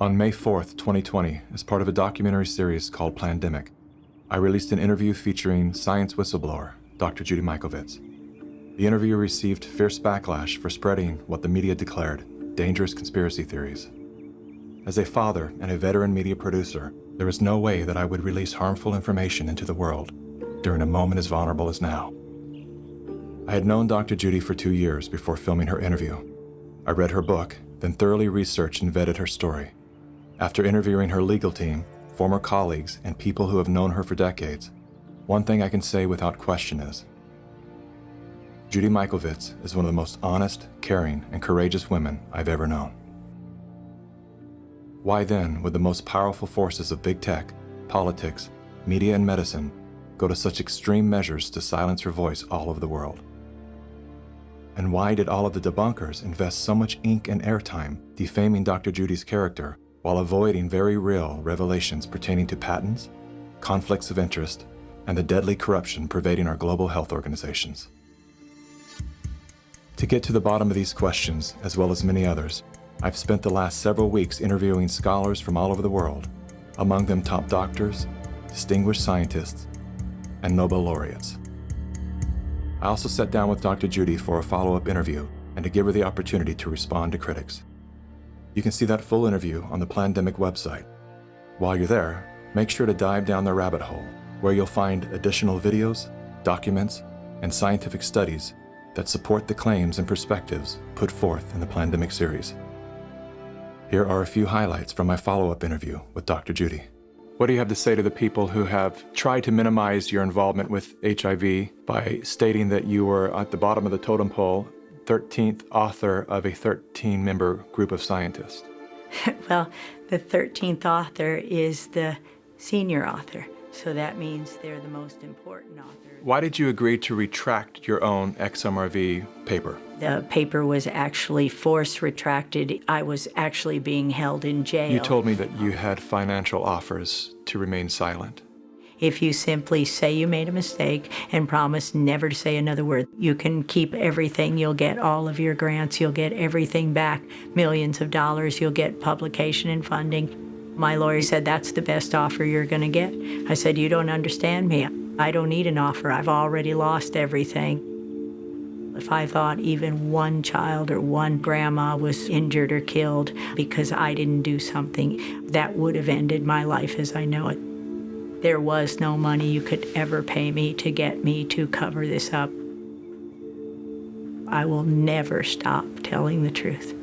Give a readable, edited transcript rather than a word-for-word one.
On May 4th, 2020, as part of a documentary series called Plandemic, I released an interview featuring science whistleblower, Dr. Judy Mikovits. The interview received fierce backlash for spreading what the media declared dangerous conspiracy theories. As a father and a veteran media producer, there was no way that I would release harmful information into the world during a moment as vulnerable as now. I had known Dr. Judy for 2 years before filming her interview. I read her book, then thoroughly researched and vetted her story. After interviewing her legal team, former colleagues, and people who have known her for decades, one thing I can say without question is, Judy Mikovits is one of the most honest, caring, and courageous women I've ever known. Why then would the most powerful forces of big tech, politics, media, and medicine go to such extreme measures to silence her voice all over the world? And why did all of the debunkers invest so much ink and airtime defaming Dr. Judy's character while avoiding very real revelations pertaining to patents, conflicts of interest, and the deadly corruption pervading our global health organizations? To get to the bottom of these questions, as well as many others, I've spent the last several weeks interviewing scholars from all over the world, among them top doctors, distinguished scientists, and Nobel laureates. I also sat down with Dr. Judy for a follow-up interview and to give her the opportunity to respond to critics. You can see that full interview on the Plandemic website. While you're there, make sure to dive down the rabbit hole, where you'll find additional videos, documents, and scientific studies that support the claims and perspectives put forth in the Plandemic series. Here are a few highlights from my follow-up interview with Dr. Judy. What do you have to say to the people who have tried to minimize your involvement with HIV by stating that you were at the bottom of the totem pole, 13th author of a 13-member group of scientists? Well, the 13th author is the senior author, so that means they're the most important author. Why did you agree to retract your own XMRV paper? The paper was actually force retracted. I was actually being held in jail. You told me that you had financial offers to remain silent. If you simply say you made a mistake and promise never to say another word, you can keep everything. You'll get all of your grants. You'll get everything back, millions of dollars. You'll get publication and funding. My lawyer said, that's the best offer you're going to get. I said, you don't understand me. I don't need an offer. I've already lost everything. If I thought even one child or one grandma was injured or killed because I didn't do something, that would have ended my life as I know it. There was no money you could ever pay me to get me to cover this up. I will never stop telling the truth.